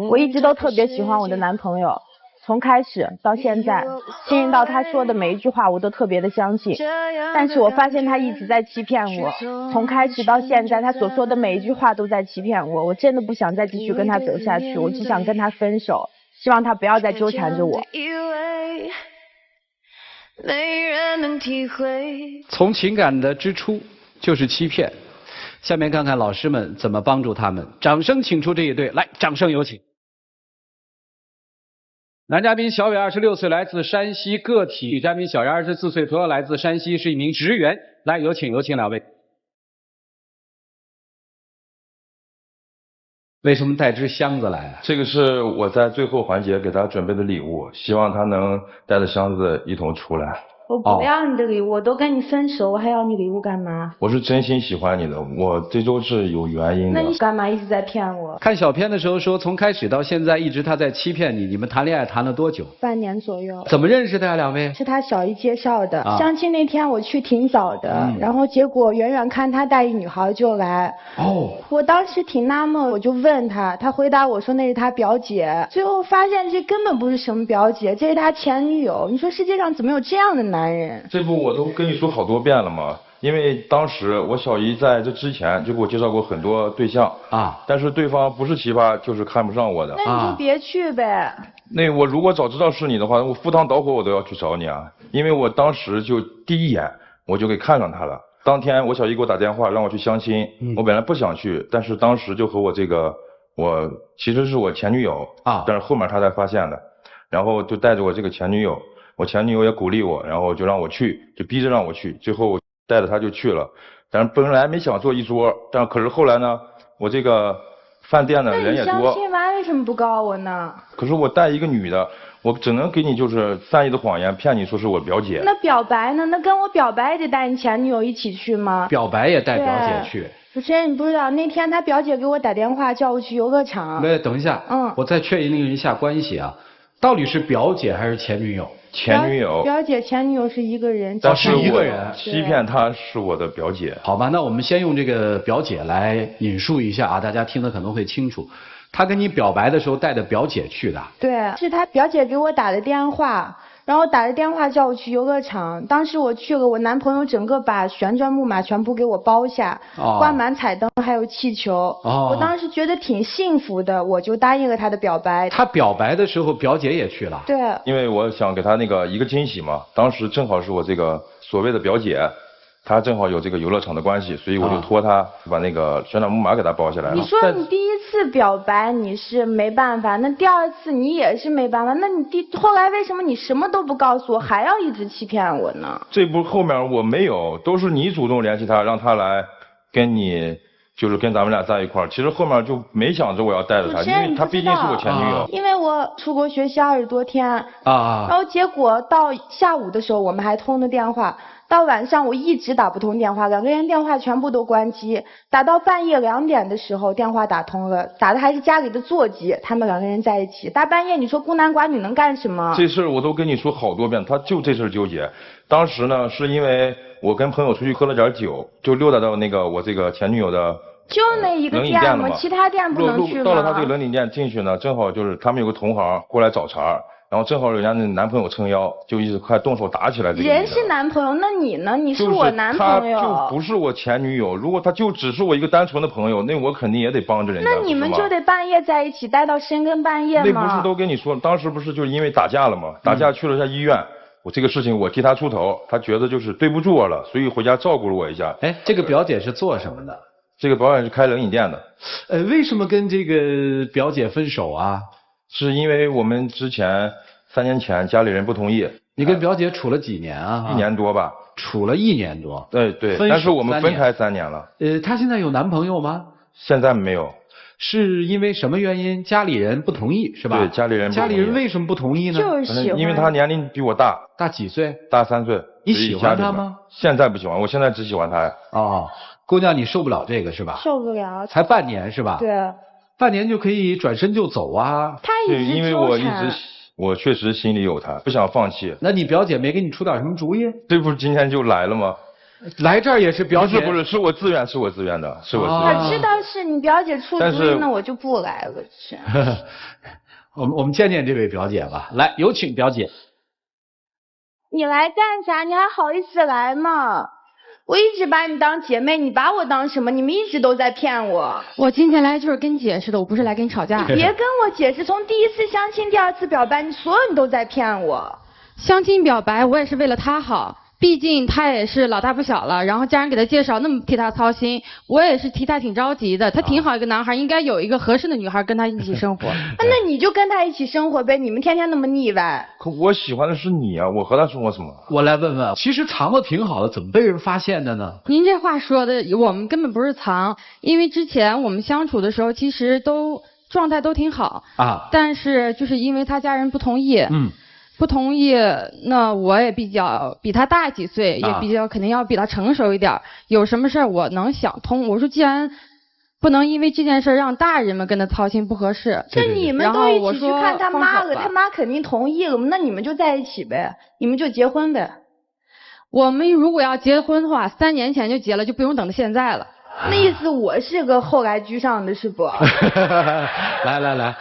我一直都特别喜欢我的男朋友，从开始到现在，信任到他说的每一句话我都特别的相信。但是我发现他一直在欺骗我，从开始到现在，他所说的每一句话都在欺骗我。我真的不想再继续跟他走下去，我只想跟他分手，希望他不要再纠缠着我。从情感的支出就是欺骗。下面看看老师们怎么帮助他们。掌声请出这一对，来，掌声有请。男嘉宾小伟26岁，来自山西个体；女嘉宾小杨24岁，同样来自山西，是一名职员。来，有请两位。为什么带只箱子来啊？这个是我在最后环节给他准备的礼物，希望他能带着箱子一同出来。我不要你的礼物，我都跟你分手，我还要你礼物干嘛？我是真心喜欢你的，我这都是有原因的。那你干嘛一直在骗我？看小片的时候说，从开始到现在一直他在欺骗你，你们谈恋爱谈了多久？半年左右。怎么认识的呀？两位？是他小姨介绍的。相亲那天我去挺早的，然后结果远远看他带一女孩就来。我当时挺纳闷，我就问他，他回答我说那是他表姐。最后发现这根本不是什么表姐，这是他前女友。你说世界上怎么有这样的男人？这不我都跟你说好多遍了吗？因为当时我小姨在这之前就给我介绍过很多对象但是对方不是奇葩就是看不上我的。那你就别去呗。那我如果早知道是你的话，我赴汤蹈火我都要去找你啊！因为我当时就第一眼我就给看上他了。当天我小姨给我打电话让我去相亲，我本来不想去，但是当时就和我我其实是我前女友但是后面他才发现的，然后就带着我这个前女友。我前女友也鼓励我，然后就让我去，就逼着让我去，最后我带着她就去了。但是本来没想坐一桌，但可是后来呢，我这个饭店的人也多。那你相亲完为什么不告我呢？可是我带一个女的，我只能给你就是善意的谎言骗你说是我表姐。那表白呢？那跟我表白也得带你前女友一起去吗？表白也带表姐去。主持人，你不知道那天他表姐给我打电话叫我去游乐场。等一下，我再确认一下关系啊，到底是表姐还是前女友？前女友，表姐前女友是一个人，但是一个人欺骗她是我的表姐。好吧，那我们先用这个表姐来引述一下啊，大家听得可能会清楚。他跟你表白的时候带着表姐去的。对，是他表姐给我打的电话，然后打着电话叫我去游乐场。当时我去了，我男朋友整个把旋转木马全部给我包下，挂满彩灯还有气球。我当时觉得挺幸福的，我就答应了他的表白。他表白的时候，表姐也去了。对，因为我想给他一个惊喜嘛，当时正好是我这个所谓的表姐。他正好有这个游乐场的关系，所以我就托他把那个旋转木马给他包下来了。你说你第一次表白你是没办法，那第二次你也是没办法，那你后来为什么你什么都不告诉我，还要一直欺骗我呢？这不后面我没有，都是你主动联系他，让他来跟你就是跟咱们俩在一块儿。其实后面就没想着我要带着他，因为他毕竟是我前女友。因为我出国学习20多天然后结果到下午的时候我们还通了电话。到晚上我一直打不通电话，2个人电话全部都关机，打到半夜2点的时候电话打通了，打的还是家里的座机，他们2个人在一起，大半夜你说孤男寡女能干什么？这事儿我都跟你说好多遍，他就这事儿纠结。当时呢是因为我跟朋友出去喝了点酒，就溜达到我这个前女友的就那一个店吗？其他店不能去吗？到了他这个冷饮店进去呢，正好就是他们有个同行过来找茬。然后正好人家那男朋友撑腰，就一直快动手打起来。人是男朋友，那你呢？你是我男朋友，他就不是我前女友。如果他就只是我一个单纯的朋友，那我肯定也得帮着人家。那你们就得半夜在一起，待到深更半夜吗？那不是都跟你说，当时不是就是因为打架了吗？打架去了下医院，我这个事情我替他出头，他觉得就是对不住我了，所以回家照顾了我一下。这个表姐是做什么的？这个表姐是开冷饮店的。为什么跟这个表姐分手啊？是因为我们之前3年前家里人不同意。你跟表姐处了几年啊？1年多吧。处了1年多。对，但是我们分开3年了。她现在有男朋友吗？现在没有。是因为什么原因？家里人不同意是吧？对，家里人不同意。家里人为什么不同意呢？就是喜欢。因为他年龄比我大。大几岁？大3岁。你喜欢他吗？现在不喜欢，我现在只喜欢他呀。姑娘你受不了这个是吧？受不了。才半年是吧？对。半年就可以转身就走啊？他一直纠缠。因为我确实心里有他，不想放弃。那你表姐没给你出点什么主意？这不是今天就来了吗？来这儿也是表姐？不是，是我自愿的，是我自愿的。我知道是你表姐出主意，那我就不来了。是。我们见见这位表姐吧，来，有请表姐。你来干啥？你还好意思来吗？我一直把你当姐妹，你把我当什么？你们一直都在骗我。我今天来就是跟你解释的，我不是来跟你吵架。别跟我解释，从第一次相亲、第二次表白，你所有人都在骗我。相亲表白，我也是为了他好。毕竟他也是老大不小了，然后家人给他介绍那么替他操心，我也是替他挺着急的。他挺好一个男孩，应该有一个合适的女孩跟他一起生活。那你就跟他一起生活呗，你们天天那么腻歪。可我喜欢的是你啊，我和他生活什么？我来问问，其实藏的挺好的，怎么被人发现的呢？您这话说的，我们根本不是藏，因为之前我们相处的时候，其实都状态都挺好啊，但是就是因为他家人不同意。不同意，那我也比他大几岁，也比较肯定要比他成熟一点。有什么事儿我能想通。我说既然不能因为这件事让大人们跟他操心不合适，那你们都一起去看他妈了，他妈肯定同意了，那你们就在一起呗，你们就结婚呗。我们如果要结婚的话，3年前就结了，就不用等到现在了。那意思我是个后来居上的是不？来，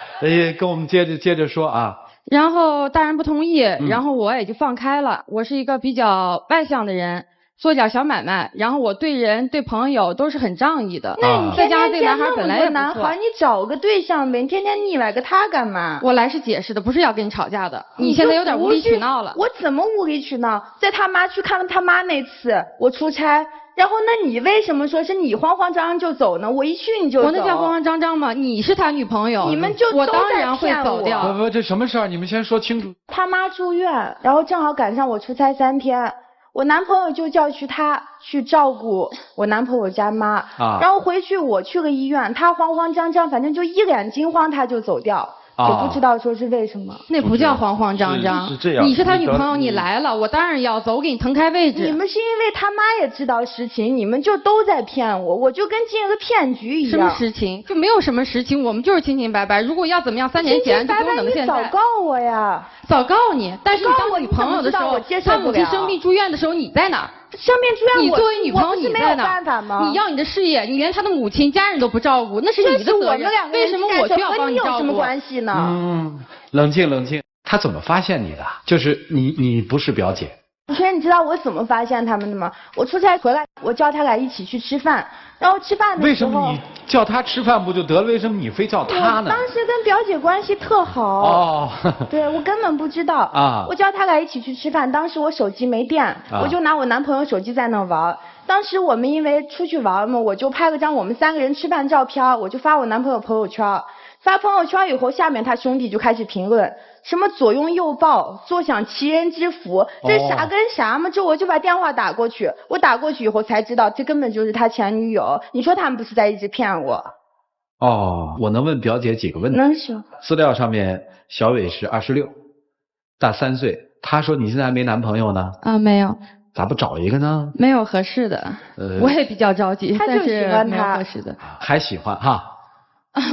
跟我们接着说啊。然后大人不同意，然后我也就放开了。我是一个比较外向的人，做点小买卖，然后我对人对朋友都是很仗义的。那你再加上这男孩本来也不错。男孩，你找个对象呗，你天天腻歪个他干嘛？我来是解释的，不是要跟你吵架的。你现在有点无理取闹了。我怎么无理取闹？在他妈去看他妈那次，我出差。然后那你为什么说是你慌慌张张就走呢？我一去你就走。我那叫慌慌张张吗？你是他女朋友，你们就我当然会走掉。不，这什么事儿？你们先说清楚。他妈住院，然后正好赶上我出差3天，我男朋友就叫他去照顾我男朋友家妈。然后回去我去了医院，他慌慌张张，反正就一脸惊慌，他就走掉。我不知道说是为什么。那不叫慌慌张张。是这样。你是他女朋友，你来了，我当然要走，我给你腾开位置。你们是因为他妈也知道实情，你们就都在骗我，我就跟进了个骗局一样。什么实情？就没有什么实情，我们就是清清白白。如果要怎么样，3年前就不用等到现在。你早告我呀！早告你，但是你当女朋友的时候，他母亲生病住院的时候你在哪？生病住院，你作为女朋友你在哪？你要你的事业，你连他的母亲家人都不照顾，那是你的责任。为什么我就要帮你照顾？有什么关系呢？冷静。他怎么发现你的？就是你不是表姐。主持人，你知道我怎么发现他们的吗？我出差回来，我叫他俩一起去吃饭，然后吃饭的时候，为什么你叫他吃饭不就得了？为什么你非叫他呢？我当时跟表姐关系特好。对，我根本不知道。我叫他俩一起去吃饭，当时我手机没电，我就拿我男朋友手机在那玩。当时我们因为出去玩嘛，我就拍了张我们3个人吃饭照片，我就发我男朋友朋友圈。发朋友圈以后，下面他兄弟就开始评论，什么左拥右抱，坐享其人之福，这啥跟啥嘛？我就把电话打过去，我打过去以后才知道，这根本就是他前女友。你说他们不是在一直骗我？我能问表姐几个问题？能行。资料上面小伟是26，大3岁。他说你现在还没男朋友呢？没有。咋不找一个呢？没有合适的。我也比较着急，他就喜欢他，没有合适的。还喜欢哈？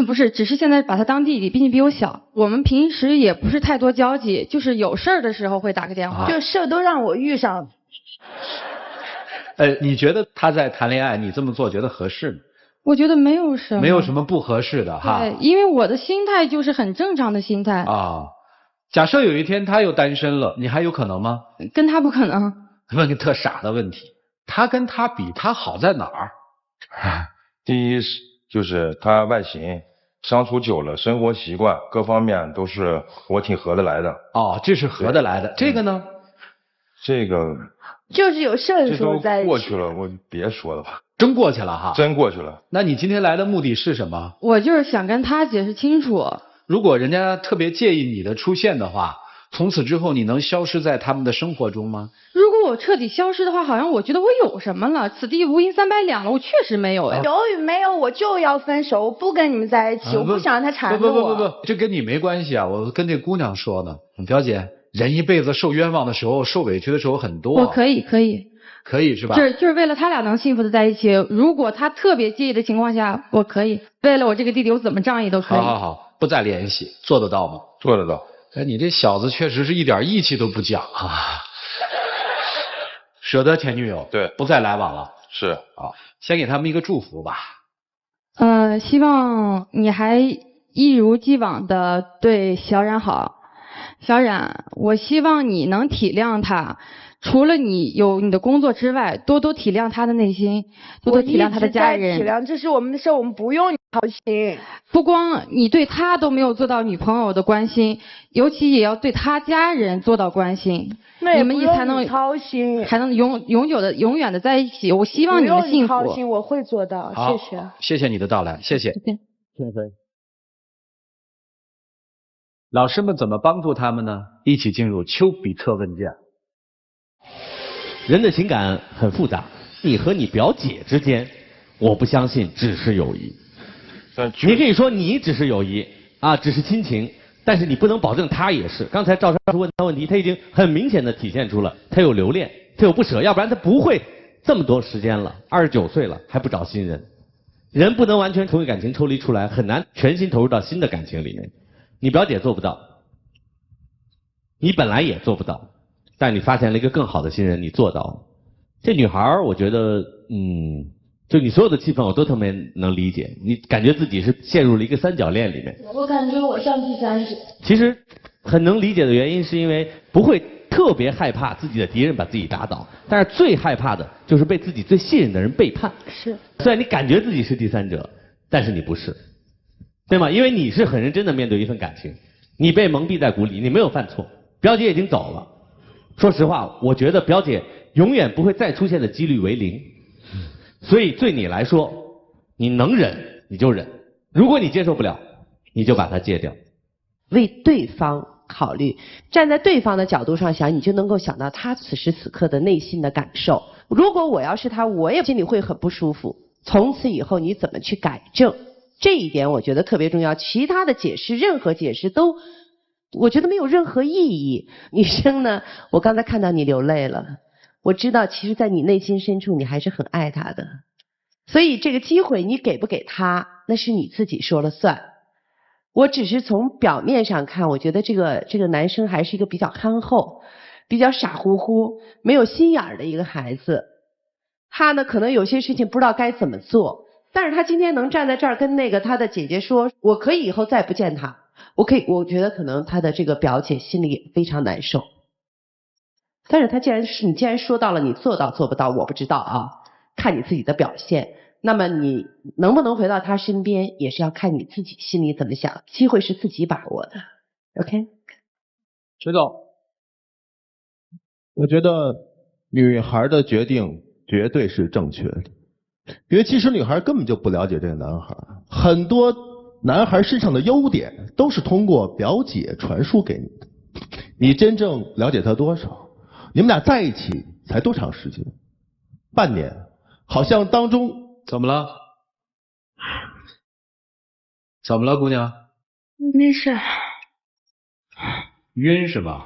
不是，只是现在把他当弟弟，毕竟比我小。我们平时也不是太多交集，就是有事儿的时候会打个电话。就事儿都让我遇上。你觉得他在谈恋爱，你这么做觉得合适吗？我觉得没有什么。没有什么不合适的哈。对，因为我的心态就是很正常的心态。假设有一天他又单身了，你还有可能吗？跟他不可能。问个特傻的问题，他跟他比，他好在哪儿？第一就是他外形，相处久了，生活习惯各方面都是我挺合得来的。这是合得来的。这个呢？这个就是有事的时候在一起。这都过去了，我别说了吧。真过去了哈。真过去了。那你今天来的目的是什么？我就是想跟他解释清楚。如果人家特别介意你的出现的话，从此之后你能消失在他们的生活中吗？如果我彻底消失的话，好像我觉得我有什么了，此地无银三百两了，我确实没有呀。有与没有，我就要分手，我不跟你们在一起，我不想让他缠着我。不，这跟你没关系啊，我跟这姑娘说呢。表姐，人一辈子受冤枉的时候，受委屈的时候很多。我可以是吧？就是为了他俩能幸福的在一起。如果他特别介意的情况下，我可以为了我这个弟弟，我怎么仗义都可以。好，不再联系，做得到吗？做得到。你这小子确实是一点义气都不讲啊！舍得前女友，对，不再来往了。是啊，先给他们一个祝福吧。希望你还一如既往的对小冉好。小冉，我希望你能体谅他，除了你有你的工作之外，多多体谅他的内心，多多体谅他的家人。我一直在体谅，这是我们的事，我们不用你操心。不光你对他都没有做到女朋友的关心，尤其也要对他家人做到关心。那也你们才能操心，还能永远的在一起。我希望你们幸福。不用你操心，我会做到。谢谢。谢谢你的到来，谢谢。再见。老师们怎么帮助他们呢？一起进入丘比特问卷。人的情感很复杂，你和你表姐之间，我不相信只是友谊。你可以说你只是友谊啊，只是亲情，但是你不能保证他也是。刚才赵老师问他问题，他已经很明显的体现出了他有留恋，他有不舍，要不然他不会这么多时间了，29岁了还不找新人。人不能完全从感情抽离出来，很难全心投入到新的感情里面。你表姐做不到，你本来也做不到，但你发现了一个更好的新人，你做到了。这女孩我觉得就你所有的气氛我都特别能理解，你感觉自己是陷入了一个三角恋里面。我感觉我像第三者。其实很能理解的原因是因为不会特别害怕自己的敌人把自己打倒，但是最害怕的就是被自己最信任的人背叛。是。虽然你感觉自己是第三者，但是你不是。对吗？因为你是很认真的面对一份感情，你被蒙蔽在鼓里，你没有犯错，表姐已经走了。说实话，我觉得表姐永远不会再出现的几率为0。所以对你来说，你能忍你就忍，如果你接受不了，你就把它戒掉。为对方考虑，站在对方的角度上想，你就能够想到他此时此刻的内心的感受。如果我要是他，我也心里会很不舒服。从此以后你怎么去改正？这一点我觉得特别重要，其他的解释，任何解释都，我觉得没有任何意义。女生呢，我刚才看到你流泪了，我知道其实在你内心深处你还是很爱他的，所以这个机会你给不给他，那是你自己说了算。我只是从表面上看，我觉得这个男生还是一个比较憨厚、比较傻乎乎、没有心眼儿的一个孩子。他呢，可能有些事情不知道该怎么做。但是他今天能站在这儿跟他的姐姐说，我可以以后再不见他，我觉得可能他的这个表姐心里也非常难受。但是你既然说到了，你做到做不到我不知道啊，看你自己的表现。那么你能不能回到他身边，也是要看你自己心里怎么想，机会是自己把握的。OK？ 崔总，我觉得女孩的决定绝对是正确的。因为其实女孩根本就不了解这个男孩，很多男孩身上的优点都是通过表姐传输给你的。你真正了解他多少？你们俩在一起才多长时间？半年，好像当中怎么了？怎么了，姑娘？没事。晕是吗？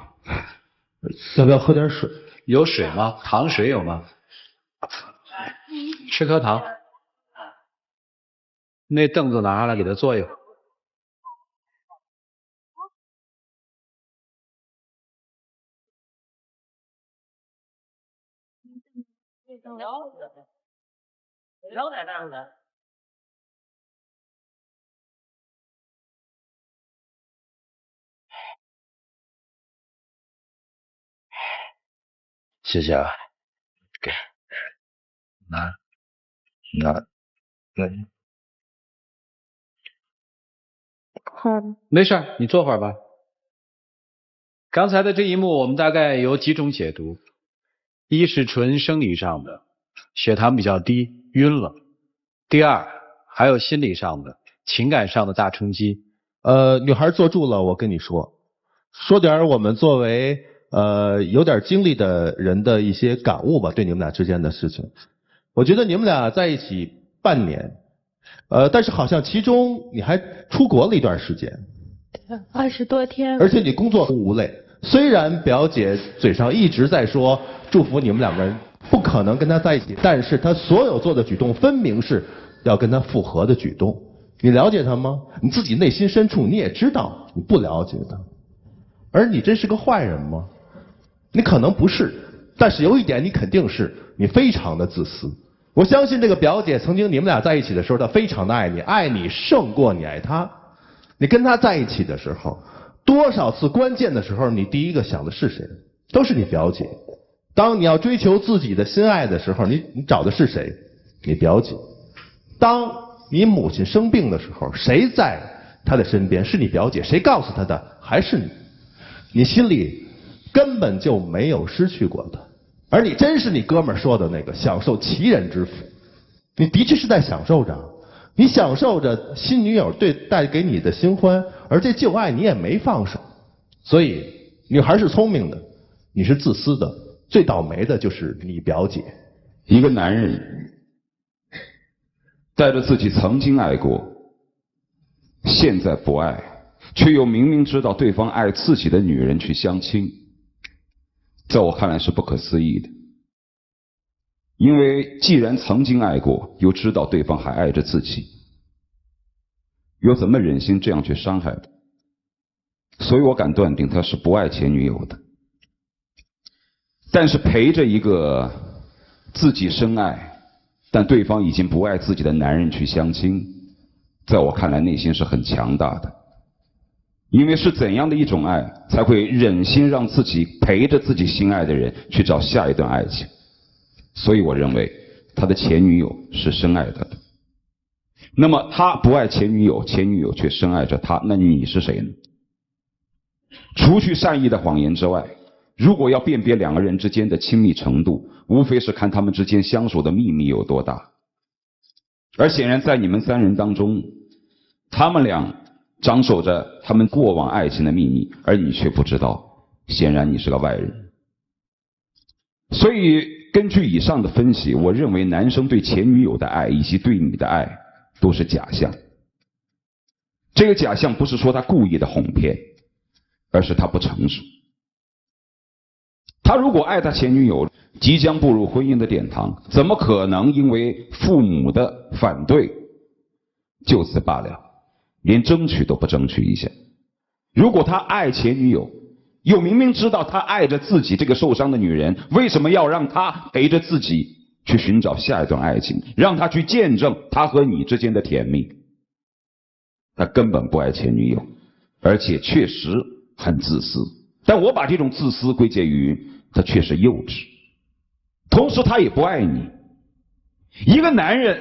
要不要喝点水？有水吗？糖水有吗？吃颗糖，那凳子拿下来给他坐一会儿。谢谢啊，给，那。好的，没事，你坐会儿吧。刚才的这一幕，我们大概有几种解读：一是纯生理上的，血糖比较低，晕了；第二，还有心理上的、情感上的大冲击。女孩坐住了，我跟你说点我们作为有点经历的人的一些感悟吧，对你们俩之间的事情。我觉得你们俩在一起半年，但是好像其中你还出国了一段时间，20多天，而且你工作无累。虽然表姐嘴上一直在说祝福你们两个人不可能跟他在一起，但是她所有做的举动分明是要跟他复合的举动。你了解他吗？你自己内心深处你也知道你不了解他。而你真是个坏人吗？你可能不是，但是有一点你肯定是你非常的自私。我相信这个表姐曾经你们俩在一起的时候，她非常的爱你，爱你胜过你爱她。你跟她在一起的时候，多少次关键的时候，你第一个想的是谁？都是你表姐。当你要追求自己的心爱的时候，你找的是谁？你表姐。当你母亲生病的时候，谁在她的身边？是你表姐。谁告诉她的？还是你。你心里根本就没有失去过的。而你真是你哥们儿说的那个享受其人之福，你的确是在享受着，你享受着新女友带给你的新欢，而这旧爱你也没放手。所以女孩是聪明的，你是自私的，最倒霉的就是你表姐。一个男人带着自己曾经爱过，现在不爱，却又明明知道对方爱自己的女人去相亲，在我看来是不可思议的。因为既然曾经爱过，又知道对方还爱着自己，又怎么忍心这样去伤害他？所以我敢断定他是不爱前女友的。但是陪着一个自己深爱，但对方已经不爱自己的男人去相亲，在我看来内心是很强大的。因为是怎样的一种爱，才会忍心让自己陪着自己心爱的人去找下一段爱情？所以我认为他的前女友是深爱他的。那么他不爱前女友，前女友却深爱着他，那你是谁呢？除去善意的谎言之外，如果要辨别两个人之间的亲密程度，无非是看他们之间相守的秘密有多大。而显然在你们三人当中，他们俩掌守着他们过往爱情的秘密，而你却不知道，显然你是个外人。所以根据以上的分析，我认为男生对前女友的爱以及对你的爱都是假象。这个假象不是说他故意的哄骗，而是他不成熟。他如果爱他前女友，即将步入婚姻的殿堂，怎么可能因为父母的反对就此罢了，连争取都不争取一下？如果他爱前女友，又明明知道他爱着自己这个受伤的女人，为什么要让他陪着自己去寻找下一段爱情，让他去见证他和你之间的甜蜜？他根本不爱前女友，而且确实很自私。但我把这种自私归结于他确实幼稚，同时他也不爱你。一个男人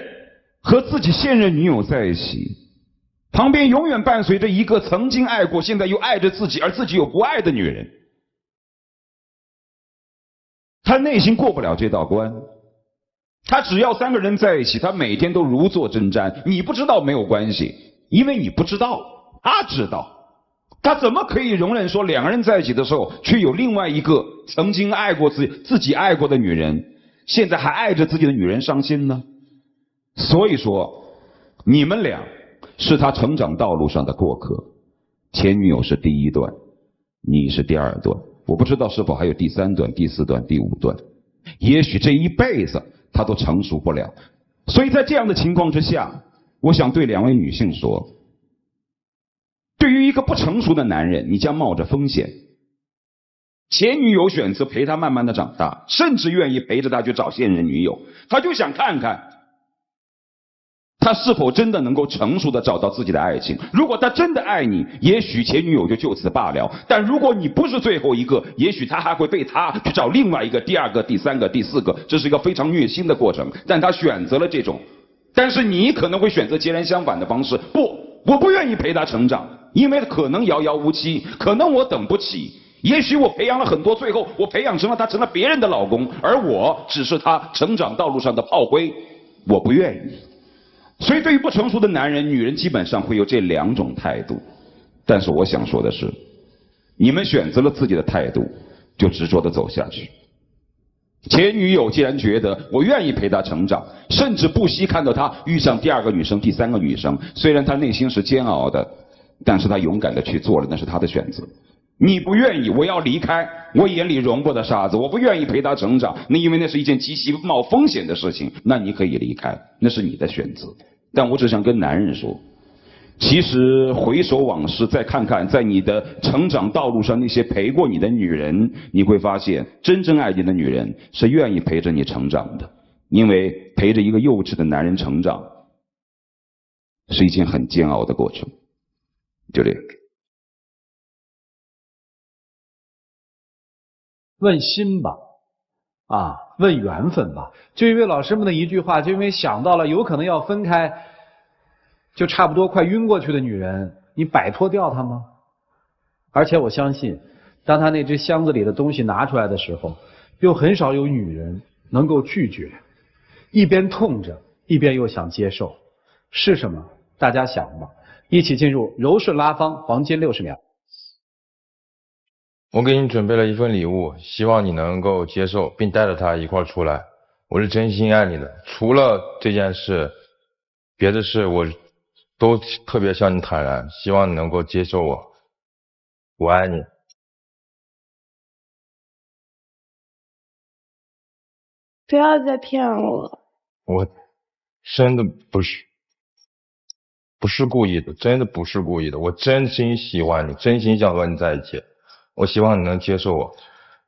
和自己现任女友在一起，旁边永远伴随着一个曾经爱过，现在又爱着自己，而自己又不爱的女人。他内心过不了这道关。他只要三个人在一起，他每天都如坐针毡。你不知道没有关系，因为你不知道，他知道。他怎么可以容忍说两个人在一起的时候，却有另外一个曾经爱过自己爱过的女人，现在还爱着自己的女人伤心呢？所以说，你们俩是他成长道路上的过客，前女友是第一段，你是第二段，我不知道是否还有第三段、第四段、第五段，也许这一辈子他都成熟不了。所以在这样的情况之下，我想对两位女性说，对于一个不成熟的男人，你将冒着风险。前女友选择陪他慢慢的长大，甚至愿意陪着他去找现任女友，他就想看看他是否真的能够成熟的找到自己的爱情。如果他真的爱你，也许前女友就此罢了，但如果你不是最后一个，也许他还会被他去找另外一个、第二个、第三个、第四个，这是一个非常虐心的过程。但他选择了这种，但是你可能会选择截然相反的方式。不，我不愿意陪他成长，因为可能遥遥无期，可能我等不起，也许我培养了很多，最后我培养成了他成了别人的老公，而我只是他成长道路上的炮灰，我不愿意。所以对于不成熟的男人，女人基本上会有这两种态度。但是我想说的是，你们选择了自己的态度，就执着的走下去。前女友既然觉得我愿意陪她成长，甚至不惜看到她遇上第二个女生、第三个女生，虽然她内心是煎熬的，但是她勇敢的去做了，那是她的选择。你不愿意，我要离开，我眼里容不得沙子，我不愿意陪她成长，那因为那是一件极其冒风险的事情，那你可以离开，那是你的选择。但我只想跟男人说，其实回首往事，再看看在你的成长道路上那些陪过你的女人，你会发现，真正爱你的女人是愿意陪着你成长的。因为陪着一个幼稚的男人成长，是一件很煎熬的过程。就这个。问心吧，啊，问缘分吧。就因为老师们的一句话，就因为想到了有可能要分开，就差不多快晕过去的女人，你摆脱掉她吗？而且我相信，当他那只箱子里的东西拿出来的时候，又很少有女人能够拒绝，一边痛着，一边又想接受，是什么？大家想吧。一起进入柔顺拉芳黄金60秒。我给你准备了一份礼物，希望你能够接受，并带着它一块出来。我是真心爱你的，除了这件事，别的事我都特别向你坦然，希望你能够接受我。我爱你。不要再骗我。我真的不是故意的，真的不是故意的。我真心喜欢你，真心想和你在一起。我希望你能接受我，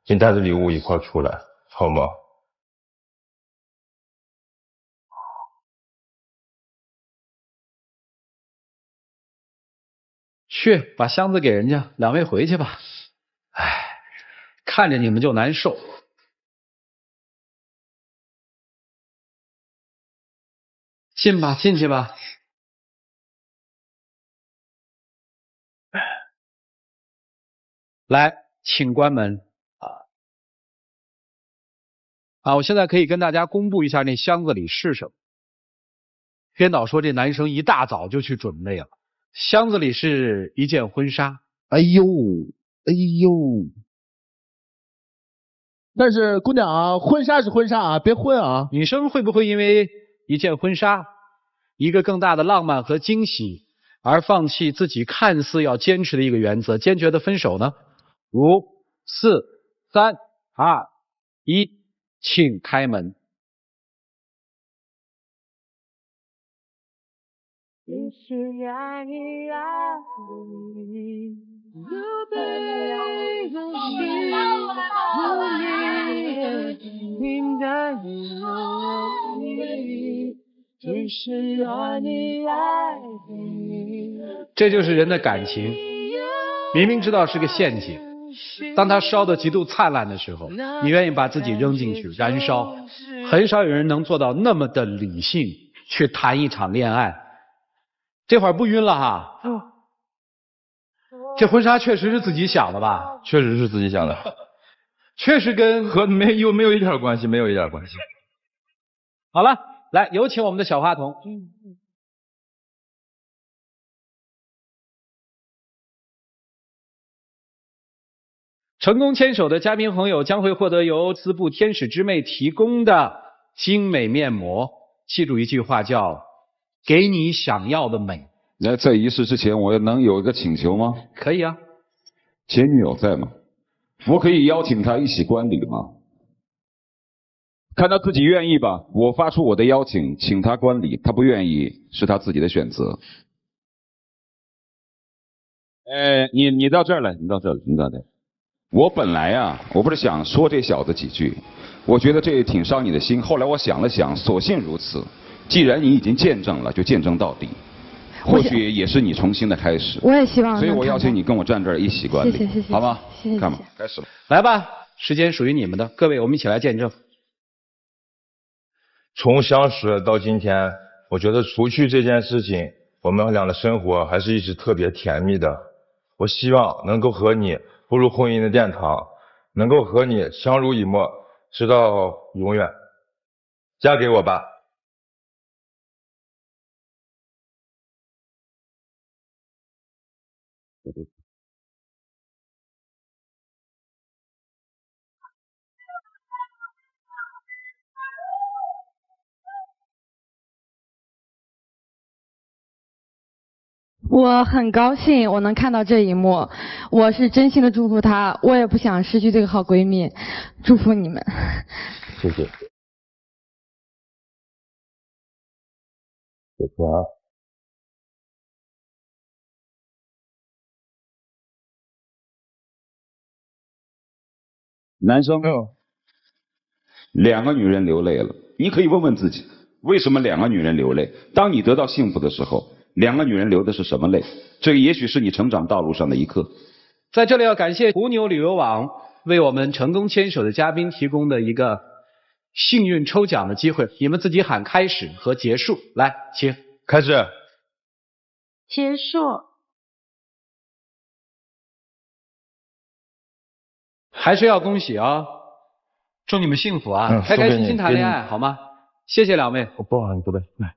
并带着礼物一块出来，好吗？去把箱子给人家，两位回去吧。唉，看着你们就难受。进吧，进去吧。来，请关门。我现在可以跟大家公布一下那箱子里是什么。编导说这男生一大早就去准备了，箱子里是一件婚纱。哎呦，哎呦！但是姑娘啊，婚纱是婚纱啊，别婚啊！女生会不会因为一件婚纱，一个更大的浪漫和惊喜，而放弃自己看似要坚持的一个原则，坚决的分手呢？5、4、3、2、1，请开门。这就是人的感情，明明知道是个陷阱，当它烧得极度灿烂的时候，你愿意把自己扔进去燃烧。很少有人能做到那么的理性去谈一场恋爱。这会儿不晕了哈？这婚纱确实是自己想的吧？确实是自己想的，确实跟和没有一点关系，没有一点关系。好了，来有请我们的小花童。成功牵手的嘉宾朋友将会获得由丝布天使之魅提供的精美面膜。记住一句话，叫给你想要的美。那在仪式之前，我能有一个请求吗？可以啊。前女友在吗？我可以邀请她一起观礼吗？看她自己愿意吧。我发出我的邀请，请她观礼，她不愿意是她自己的选择。你到这儿来，你到这儿来。我本来啊，我不是想说这小子几句，我觉得这挺伤你的心。后来我想了想，索性如此。既然你已经见证了，就见证到底。或许也是你重新的开始。我也希望。所以我邀请你跟我站这儿一起观礼，谢谢，好吗？谢谢。看吧，开始了。来吧，时间属于你们的，各位，我们一起来见证。从相识到今天，我觉得除去这件事情，我们俩的生活还是一直特别甜蜜的。我希望能够和你步入婚姻的殿堂，能够和你相濡以沫，直到永远。嫁给我吧。我很高兴我能看到这一幕，我是真心的祝福她，我也不想失去这个好闺蜜，祝福你们。谢谢。谢谢啊。男生，2个女人流泪了，你可以问问自己，为什么2个女人流泪？当你得到幸福的时候，2个女人流的是什么泪？这也许是你成长道路上的一课。在这里要感谢途牛旅游网为我们成功牵手的嘉宾提供的一个幸运抽奖的机会，你们自己喊开始和结束，来，请开始，结束。还是要恭喜啊，祝你们幸福啊，开开心心谈恋爱好吗？谢谢2位，我抱上你，各位来。